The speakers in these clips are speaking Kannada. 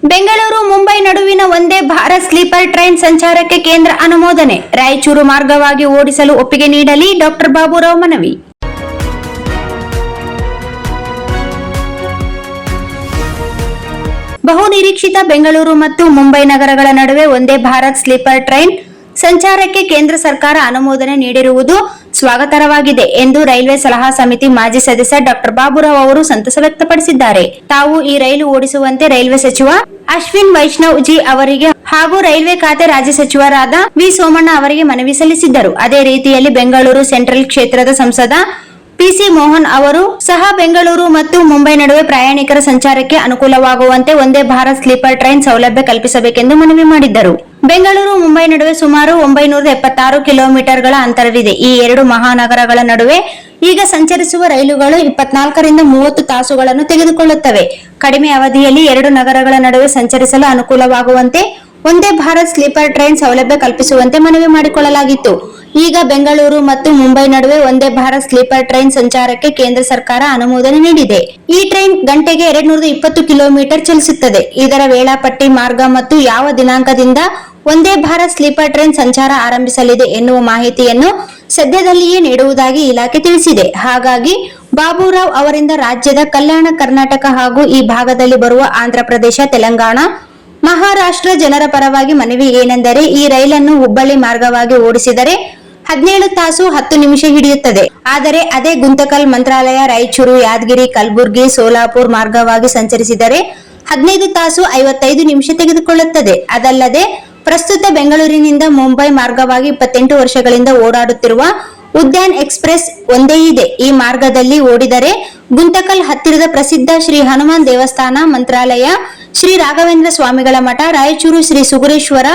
ಬೆಂಗಳೂರು ಮುಂಬೈ ನಡುವಿನ ವಂದೇ ಭಾರತ್ ಸ್ಲೀಪರ್ ಟ್ರೈನ್ ಸಂಚಾರಕ್ಕೆ ಕೇಂದ್ರ ಅನುಮೋದನೆ. ರಾಯಚೂರು ಮಾರ್ಗವಾಗಿ ಓಡಿಸಲು ಒಪ್ಪಿಗೆ ನೀಡಲಿ ಡಾಕ್ಟರ್ ಬಾಬುರಾವ್ ಮನವಿ. ಬಹುನಿರೀಕ್ಷಿತ ಬೆಂಗಳೂರು ಮತ್ತು ಮುಂಬೈ ನಗರಗಳ ನಡುವೆ ವಂದೇ ಭಾರತ್ ಸ್ಲೀಪರ್ ಟ್ರೈನ್ ಸಂಚಾರಕ್ಕೆ ಕೇಂದ್ರ ಸರ್ಕಾರ ಅನುಮೋದನೆ ನೀಡಿರುವುದು ಸ್ವಾಗತಾರ್ಹವಾಗಿದೆ ಎಂದು ರೈಲ್ವೆ ಸಲಹಾ ಸಮಿತಿ ಮಾಜಿ ಸದಸ್ಯ ಡಾಕ್ಟರ್ ಬಾಬುರಾವ್ ಅವರು ಸಂತಸ ವ್ಯಕ್ತಪಡಿಸಿದ್ದಾರೆ. ತಾವು ಈ ರೈಲು ಓಡಿಸುವಂತೆ ರೈಲ್ವೆ ಸಚಿವ ಅಶ್ವಿನ್ ವೈಷ್ಣವ್ ಜಿ ಅವರಿಗೆ ಹಾಗೂ ರೈಲ್ವೆ ಖಾತೆ ರಾಜ್ಯ ಸಚಿವರಾದ ವಿ ಸೋಮಣ್ಣ ಅವರಿಗೆ ಮನವಿ ಸಲ್ಲಿಸಿದ್ದರು. ಅದೇ ರೀತಿಯಲ್ಲಿ ಬೆಂಗಳೂರು ಸೆಂಟ್ರಲ್ ಕ್ಷೇತ್ರದ ಸಂಸದ ಪಿಸಿ ಮೋಹನ್ ಅವರು ಸಹ ಬೆಂಗಳೂರು ಮತ್ತು ಮುಂಬೈ ನಡುವೆ ಪ್ರಯಾಣಿಕರ ಸಂಚಾರಕ್ಕೆ ಅನುಕೂಲವಾಗುವಂತೆ ವಂದೇ ಭಾರತ್ ಸ್ಲೀಪರ್ ಟ್ರೈನ್ ಸೌಲಭ್ಯ ಕಲ್ಪಿಸಬೇಕೆಂದು ಮನವಿ ಮಾಡಿದ್ದರು. ಬೆಂಗಳೂರು ಮುಂಬೈ ನಡುವೆ ಸುಮಾರು 976 ಕಿಲೋಮೀಟರ್ಗಳ ಅಂತರವಿದೆ. ಈ ಎರಡು ಮಹಾನಗರಗಳ ನಡುವೆ ಈಗ ಸಂಚರಿಸುವ ರೈಲುಗಳು 24 ರಿಂದ 30 ತಾಸುಗಳನ್ನು ತೆಗೆದುಕೊಳ್ಳುತ್ತವೆ. ಕಡಿಮೆ ಅವಧಿಯಲ್ಲಿ ಎರಡು ನಗರಗಳ ನಡುವೆ ಸಂಚರಿಸಲು ಅನುಕೂಲವಾಗುವಂತೆ ವಂದೇ ಭಾರತ್ ಸ್ಲೀಪರ್ ಟ್ರೈನ್ ಸೌಲಭ್ಯ ಕಲ್ಪಿಸುವಂತೆ ಮನವಿ ಮಾಡಿಕೊಳ್ಳಲಾಗಿತ್ತು. ಈಗ ಬೆಂಗಳೂರು ಮತ್ತು ಮುಂಬೈ ನಡುವೆ ವಂದೇ ಭಾರತ್ ಸ್ಲೀಪರ್ ಟ್ರೈನ್ ಸಂಚಾರಕ್ಕೆ ಕೇಂದ್ರ ಸರ್ಕಾರ ಅನುಮೋದನೆ ನೀಡಿದೆ. ಈ ಟ್ರೈನ್ ಗಂಟೆಗೆ 220 ಕಿಲೋಮೀಟರ್ ಚಲಿಸುತ್ತದೆ. ಇದರ ವೇಳಾಪಟ್ಟಿ, ಮಾರ್ಗ ಮತ್ತು ಯಾವ ದಿನಾಂಕದಿಂದ ವಂದೇ ಭಾರತ್ ಸ್ಲೀಪರ್ ಟ್ರೈನ್ ಸಂಚಾರ ಆರಂಭಿಸಲಿದೆ ಎನ್ನುವ ಮಾಹಿತಿಯನ್ನು ಸದ್ಯದಲ್ಲಿಯೇ ನೀಡುವುದಾಗಿ ಇಲಾಖೆ ತಿಳಿಸಿದೆ. ಹಾಗಾಗಿ ಬಾಬುರಾವ್ ಅವರಿಂದ ರಾಜ್ಯದ ಕಲ್ಯಾಣ ಕರ್ನಾಟಕ ಹಾಗೂ ಈ ಭಾಗದಲ್ಲಿ ಬರುವ ಆಂಧ್ರಪ್ರದೇಶ, ತೆಲಂಗಾಣ, ಮಹಾರಾಷ್ಟ್ರ ಜನರ ಪರವಾಗಿ ಮನವಿ ಏನೆಂದರೆ, ಈ ರೈಲನ್ನು ಹುಬ್ಬಳ್ಳಿ ಮಾರ್ಗವಾಗಿ ಓಡಿಸಿದರೆ 17 ತಾಸು 10 ನಿಮಿಷ ಹಿಡಿಯುತ್ತದೆ. ಆದರೆ ಅದೇ ಗುಂತಕಲ್, ಮಂತ್ರಾಲಯ, ರಾಯಚೂರು, ಯಾದಗಿರಿ, ಕಲಬುರಗಿ, ಸೋಲಾಪುರ್ ಮಾರ್ಗವಾಗಿ ಸಂಚರಿಸಿದರೆ 15 ತಾಸು 55 ನಿಮಿಷ ತೆಗೆದುಕೊಳ್ಳುತ್ತದೆ. ಅದಲ್ಲದೆ ಪ್ರಸ್ತುತ ಬೆಂಗಳೂರಿನಿಂದ ಮುಂಬೈ ಮಾರ್ಗವಾಗಿ 28 ವರ್ಷಗಳಿಂದ ಓಡಾಡುತ್ತಿರುವ ಉದ್ಯಾನ್ ಎಕ್ಸ್ಪ್ರೆಸ್ ಒಂದೇ ಇದೆ. ಈ ಮಾರ್ಗದಲ್ಲಿ ಓಡಿದರೆ ಗುಂತಕಲ್ ಹತ್ತಿರದ ಪ್ರಸಿದ್ಧ ಶ್ರೀ ಹನುಮಾನ್ ದೇವಸ್ಥಾನ, ಮಂತ್ರಾಲಯ, ಶ್ರೀ ರಾಘವೇಂದ್ರ ಸ್ವಾಮಿಗಳ ಮಠ, ರಾಯಚೂರು ಶ್ರೀ ಸುಗುರೇಶ್ವರ,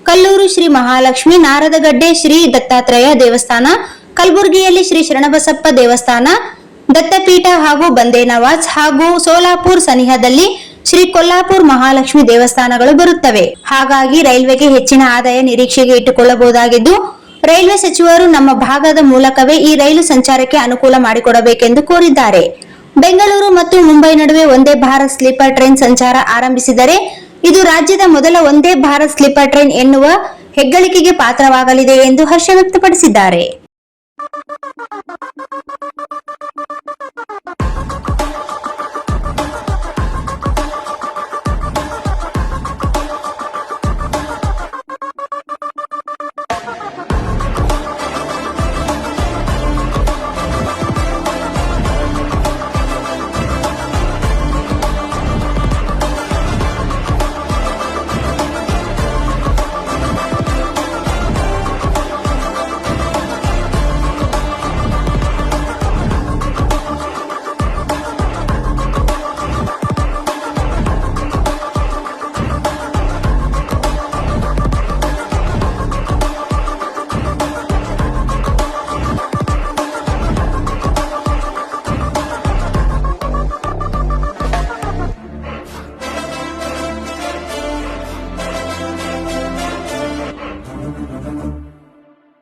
ಕಲ್ಲೂರು ಶ್ರೀ ಮಹಾಲಕ್ಷ್ಮಿ, ನಾರದಗಡ್ಡೆ ಶ್ರೀ ದತ್ತಾತ್ರೇಯ ದೇವಸ್ಥಾನ, ಕಲಬುರಗಿಯಲ್ಲಿ ಶ್ರೀ ಶರಣಬಸಪ್ಪ ದೇವಸ್ಥಾನ, ದತ್ತಪೀಠ ಹಾಗೂ ಬಂದೇನವಾಜ್ ಹಾಗೂ ಸೋಲಾಪುರ್ ಸನಿಹದಲ್ಲಿ ಶ್ರೀ ಕೊಲ್ಲಾಪುರ್ ಮಹಾಲಕ್ಷ್ಮಿ ದೇವಸ್ಥಾನಗಳು ಬರುತ್ತವೆ. ಹಾಗಾಗಿ ರೈಲ್ವೆಗೆ ಹೆಚ್ಚಿನ ಆದಾಯ ನಿರೀಕ್ಷೆಗೆ ಇಟ್ಟುಕೊಳ್ಳಬಹುದಾಗಿದ್ದು, ರೈಲ್ವೆ ಸಚಿವರು ನಮ್ಮ ಭಾಗದ ಮೂಲಕವೇ ಈ ರೈಲು ಸಂಚಾರಕ್ಕೆ ಅನುಕೂಲ ಮಾಡಿಕೊಡಬೇಕೆಂದು ಕೋರಿದ್ದಾರೆ. ಬೆಂಗಳೂರು ಮತ್ತು ಮುಂಬೈ ನಡುವೆ ವಂದೇ ಭಾರತ್ ಸ್ಲೀಪರ್ ಟ್ರೈನ್ ಸಂಚಾರ ಆರಂಭಿಸಿದರೆ ಇದು ರಾಜ್ಯದ ಮೊದಲ ವಂದೇ ಭಾರತ್ ಸ್ಲೀಪರ್ ಟ್ರೈನ್ ಎನ್ನುವ ಹೆಗ್ಗಳಿಕೆಗೆ ಪಾತ್ರವಾಗಲಿದೆ ಎಂದು ಹರ್ಷ ವ್ಯಕ್ತಪಡಿಸಿದ್ದಾರೆ.